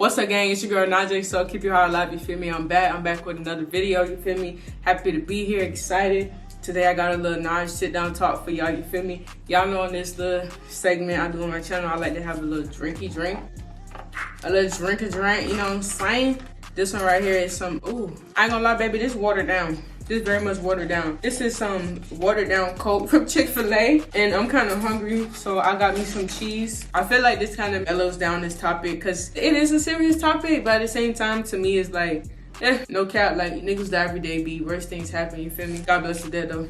What's up, gang? It's your girl Nigee Xo. Keep your heart alive, you feel me? I'm back with another video, you feel me? Happy to be here, excited. Today I got a little nice sit down talk for y'all, you feel me? Y'all know in this little segment I do on my channel, I like to have a little drinky drink. A little drinky drink, you know what I'm saying? This one right here is some, ooh, I ain't gonna lie, baby, this watered down. This is very much watered down. This is some watered down Coke from Chick-fil-A, and I'm kind of hungry, so I got me some cheese. I feel like this kind of mellows down this topic because it is a serious topic, but at the same time, to me, it's like, no cap, like niggas die every day, be worse things happen, you feel me? God bless the dead though.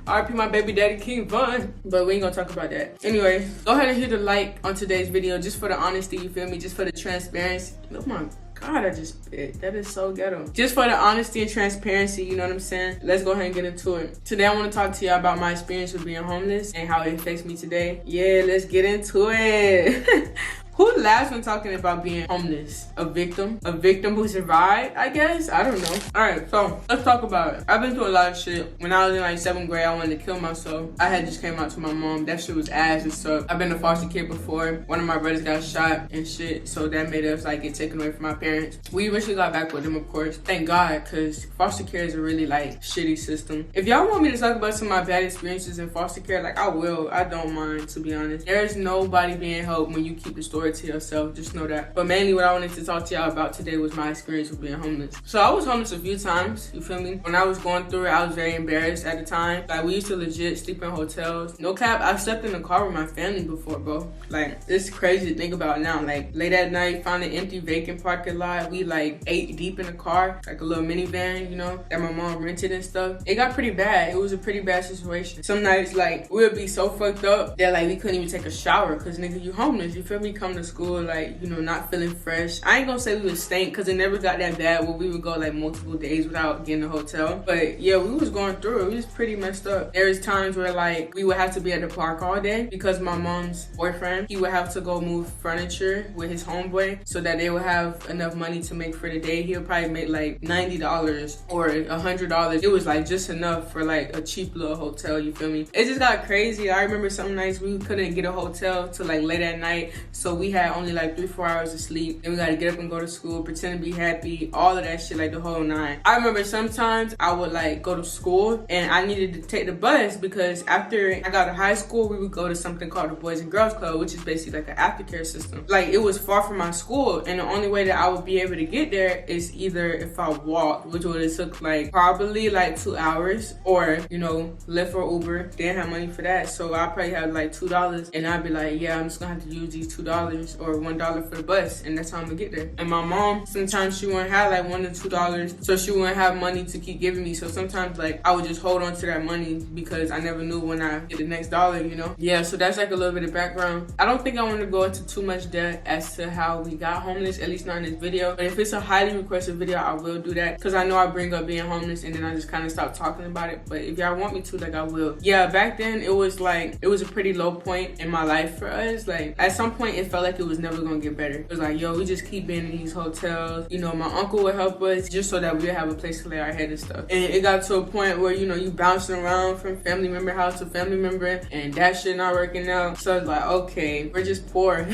RP my baby daddy King Von, but we ain't gonna talk about that. Anyway, go ahead and hit the like on today's video just for the honesty, you feel me? Just for the transparency. Oh my God, I just bit. That is so ghetto. Just for the honesty and transparency, you know what I'm saying? Let's go ahead and get into it. Today, I want to talk to y'all about my experience with being homeless and how it affects me today. Yeah, let's get into it. Who laughs when talking about being homeless? A victim who survived, I guess? I don't know. All right, so let's talk about it. I've been through a lot of shit. When I was in like 7th grade, I wanted to kill myself. I had just came out to my mom. That shit was ass and stuff. I've been a foster kid before. One of my brothers got shot and shit, so that made us like get taken away from my parents. We eventually got back with them, of course. Thank God, because foster care is a really like shitty system. If y'all want me to talk about some of my bad experiences in foster care, like I will. I don't mind, to be honest. There's nobody being helped when you keep the story to yourself, just know that. But mainly what I wanted to talk to y'all about today was my experience with being homeless. So I was homeless a few times, you feel me? When I was going through it, I was very embarrassed at the time. Like we used to legit sleep in hotels. No cap, I've slept in a car with my family before, bro. Like it's crazy to think about now. Like late at night, found an empty vacant parking lot. We like 8 deep in the car, like a little minivan, you know, that my mom rented and stuff. It got pretty bad. It was a pretty bad situation. Some nights like we would be so fucked up that like we couldn't even take a shower because nigga, you homeless, you feel me? Come to school like, you know, not feeling fresh. I ain't gonna say we would stink because it never got that bad where we would go like multiple days without getting a hotel. But yeah, we was going through it. We was pretty messed up. There was times where like we would have to be at the park all day because my mom's boyfriend, he would have to go move furniture with his homeboy so that they would have enough money to make for the day. He'll probably make like $90 or $100. It was like just enough for like a cheap little hotel, you feel me? It just got crazy. I remember some nights we couldn't get a hotel till like late at night, so we had only like 3-4 hours of sleep. Then we gotta get up and go to school, pretend to be happy, all of that shit, like the whole 9. I remember sometimes I would like go to school and I needed to take the bus because after I got to high school, we would go to something called the Boys and Girls Club, which is basically like an aftercare system. Like it was far from my school, and the only way that I would be able to get there is either if I walked, which would have took like probably like 2 hours, or you know, Lyft or Uber. Didn't have money for that, so I probably had like $2, and I'd be like, yeah, I'm just gonna have to use these $2 or $1 for the bus, and that's how I'm gonna get there. And my mom, sometimes she wouldn't have like $1 or $2, so she wouldn't have money to keep giving me. So sometimes like I would just hold on to that money because I never knew when I get the next dollar, you know? Yeah, so that's like a little bit of background. I don't think I want to go into too much depth as to how we got homeless, at least not in this video. But if it's a highly requested video, I will do that because I know I bring up being homeless and then I just kind of stop talking about it. But if y'all want me to, like I will. Yeah, back then it was like, it was a pretty low point in my life for us. Like at some point it felt like it was never gonna get better. It was like, yo, we just keep being in these hotels. You know, my uncle would help us just so that we would have a place to lay our head and stuff. And it got to a point where, you know, you bouncing around from family member house to family member and that shit not working out. So it's like, okay, we're just poor.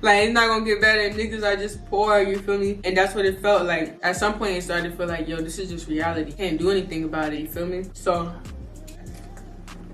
Like it's not gonna get better. Niggas are just poor, you feel me? And that's what it felt like. At some point it started to feel like, yo, this is just reality. Can't do anything about it, you feel me? So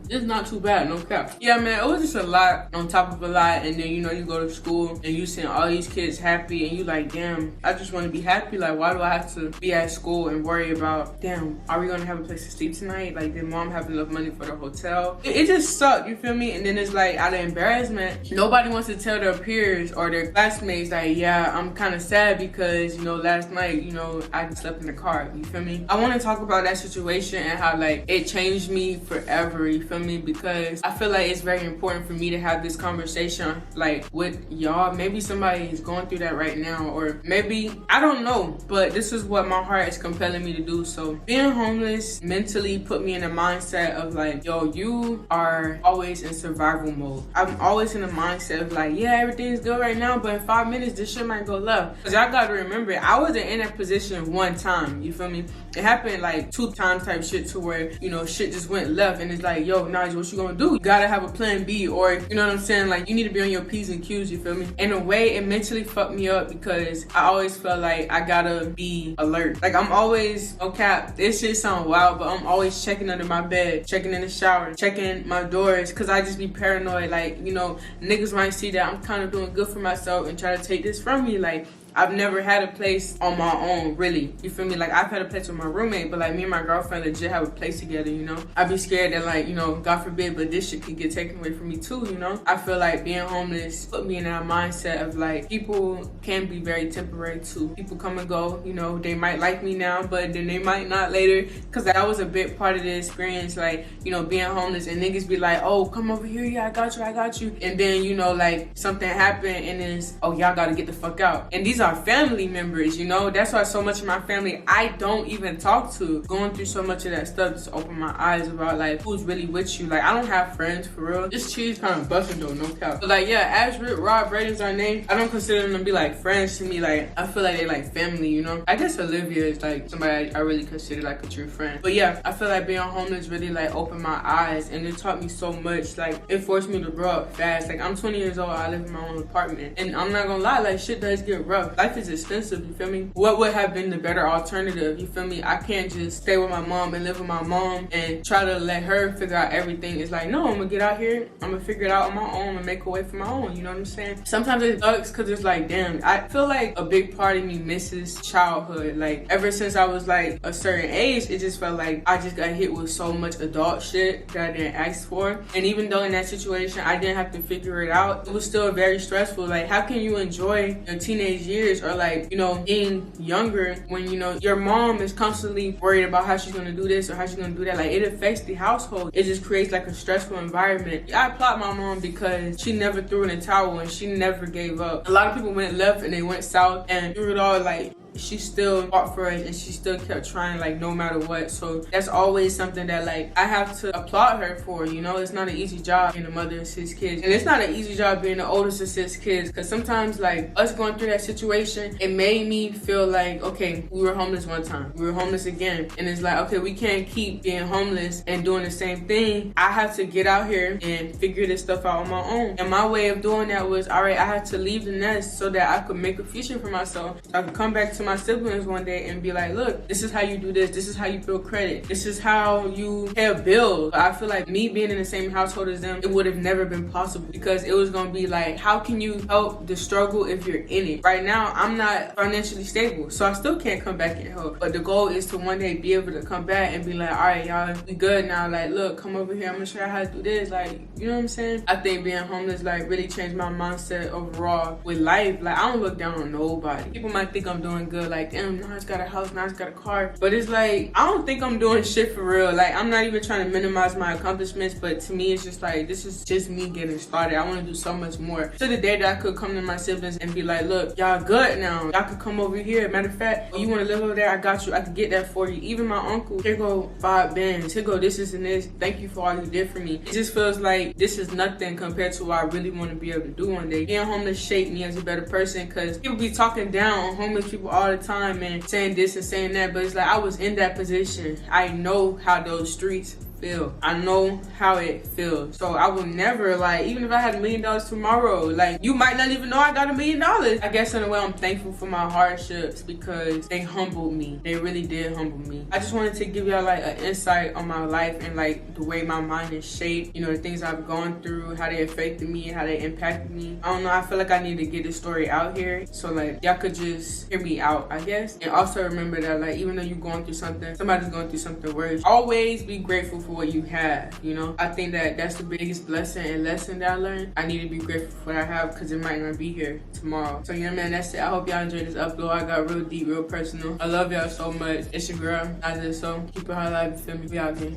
it's not too bad, no cap. Yeah, man, it was just a lot on top of a lot. And then, you know, you go to school and you seeing all these kids happy and you like, damn, I just want to be happy. Like, why do I have to be at school and worry about, damn, are we going to have a place to sleep tonight? Like, did mom have enough money for the hotel? It just sucked, you feel me? And then it's like, out of embarrassment, nobody wants to tell their peers or their classmates, like, yeah, I'm kind of sad because, you know, last night, you know, I slept in the car, you feel me? I want to talk about that situation and how, like, it changed me forever, you feel me? Because I feel like it's very important for me to have this conversation like with y'all. Maybe somebody is going through that right now, or maybe I don't know, but this is what my heart is compelling me to do. So being homeless mentally put me in a mindset of like, yo, you are always in survival mode. I'm always in a mindset of like, yeah, everything's good right now, but in 5 minutes this shit might go left. Because y'all gotta remember, I wasn't in that position one time, you feel me? It happened like 2 times type shit to where, you know, shit just went left, and it's like, yo, Nigee, what you gonna do? You gotta have a plan B, or you know what I'm saying? Like, you need to be on your P's and Q's, you feel me? In a way, it mentally fucked me up because I always felt like I gotta be alert. Like, I'm always, no cap, this shit sound wild, but I'm always checking under my bed, checking in the shower, checking my doors, cause I just be paranoid. Like, you know, niggas might see that I'm kind of doing good for myself and try to take this from me. Like, I've never had a place on my own, really. You feel me? Like, I've had a place with my roommate, but like me and my girlfriend legit have a place together, you know? I'd be scared that, like, you know, God forbid, but this shit could get taken away from me too, you know? I feel like being homeless put me in that mindset of like, people can be very temporary too. People come and go, you know, they might like me now, but then they might not later. Cause that was a big part of the experience, like, you know, being homeless and niggas be like, oh, come over here, yeah, I got you, I got you. And then, you know, like something happened and it's, oh, y'all gotta get the fuck out. And these are family members, you know? That's why so much of my family I don't even talk to. Going through so much of that stuff just opened my eyes about like who's really with you. Like, I don't have friends for real. This cheese kind of busting though, no cap. But like, yeah, Ashford, Rob, Braden's our name. I don't consider them to be like friends to me. Like, I feel like they like family, you know? I guess Olivia is like somebody I really consider like a true friend. But yeah, I feel like being homeless really like opened my eyes and it taught me so much. Like, it forced me to grow up fast. Like, I'm 20 years old, I live in my own apartment. And I'm not gonna lie, like, shit does get rough. Life is expensive, you feel me? What would have been the better alternative, you feel me? I can't just stay with my mom and live with my mom and try to let her figure out everything. It's like, no, I'm gonna get out here, I'm gonna figure it out on my own and make a way for my own, you know what I'm saying? Sometimes it sucks because it's like, damn, I feel like a big part of me misses childhood. Like, ever since I was like a certain age, it just felt like I just got hit with so much adult shit that I didn't ask for. And even though in that situation I didn't have to figure it out, it was still very stressful. Like, how can you enjoy your teenage years or like, you know, being younger when, you know, your mom is constantly worried about how she's gonna do this or how she's gonna do that? Like, it affects the household. It just creates like a stressful environment. I applaud my mom because she never threw in a towel and she never gave up. A lot of people went left and they went south, and through it all, like, she still fought for us and she still kept trying, like, no matter what. So that's always something that, like, I have to applaud her for, you know? It's not an easy job being a mother of 6 kids, and it's not an easy job being the oldest of 6 kids, because sometimes, like, us going through that situation, it made me feel like, okay, we were homeless one time, we were homeless again, and it's like, okay, we can't keep being homeless and doing the same thing. I have to get out here and figure this stuff out on my own. And my way of doing that was, all right, I had to leave the nest so that I could make a future for myself, so I could come back to my siblings one day and be like, look, this is how you do this is how you build credit, this is how you pay a bill. But I feel like me being in the same household as them, it would have never been possible, because it was gonna be like, how can you help the struggle if you're in it? Right now, I'm not financially stable, so I still can't come back and help. But the goal is to one day be able to come back and be like, all right, y'all, we good now. Like, look, come over here, I'm gonna show you how to do this. Like, you know what I'm saying? I think being homeless, like, really changed my mindset overall with life. Like, I don't look down on nobody. People might think I'm doing good, like, damn, Nas got a house, Nas got a car. But it's like, I don't think I'm doing shit for real. Like, I'm not even trying to minimize my accomplishments, but to me, it's just like, this is just me getting started. I want to do so much more. To the day that I could come to my siblings and be like, look, y'all good now. Y'all could come over here. Matter of fact, oh, you want to live over there? I got you. I could get that for you. Even my uncle, here go 5 bands. Here go this and this. Thank you for all you did for me. It just feels like this is nothing compared to what I really want to be able to do one day. Being homeless shaped me as a better person, because people be talking down on homeless people all the time and saying this and saying that, but it's like, I was in that position. I know how those streets feel. I know how it feels. So I will never, like, even if I had $1 million tomorrow, like, you might not even know I got $1 million. I guess in a way I'm thankful for my hardships, because they humbled me. They really did humble me. I just wanted to give y'all like an insight on my life and like the way my mind is shaped, you know, the things I've gone through, how they affected me, how they impacted me. I don't know, I feel like I need to get this story out here so like y'all could just hear me out, I guess. And also remember that, like, even though you're going through something, somebody's going through something worse. Always be grateful for what you have, you know? I think that that's the biggest blessing and lesson that I learned. I need to be grateful for what I have, because it might not be here tomorrow. So yeah, man, that's it. I hope y'all enjoyed this upload. I got real deep, real personal. I love y'all so much. It's your girl, Nigee Xo. Keep it high life, you feel me? We out here.